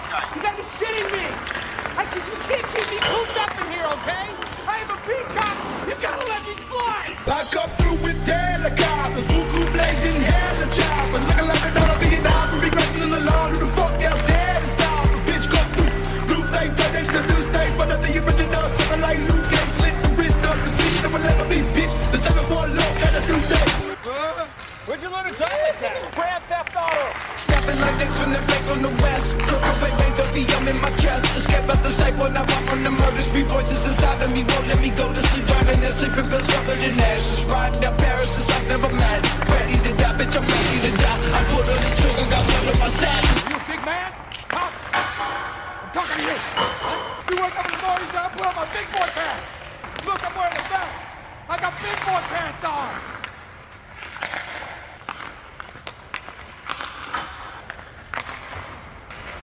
You gotta be shitting me! You can't keep me cooped up in here, okay? I am a peacock! You gotta let me fly! I come through with helicopters, buku blades in helicopters. Looking like another billion dollars, we be racing in the law. Who the fuck else there to stop? A bitch come through, blue thing, turn into new state. But the original, something like Luke Cage, slit the wrist up the seat. It will never be, bitch. The 7-4 low, got a new day. Where'd you learn to drive like that? Grand Theft Auto! Snapping like this from the bank on the west. Cook up my veins, don't be I'm in my chest. Escape out the sight when I walk on the murder street. Voices inside of me won't let me go to sleep. Drowning in sleeping pills covered in ashes. Riding down Paris since I've never met. Ready to die, bitch, I'm ready to die. I put on the trigger, got blood on my saddle. You a big man? Huh? I'm talking to you. Huh? You work up in the morning, so I put on my big boy pants. Look, I'm wearing a belt. I got big boy pants on.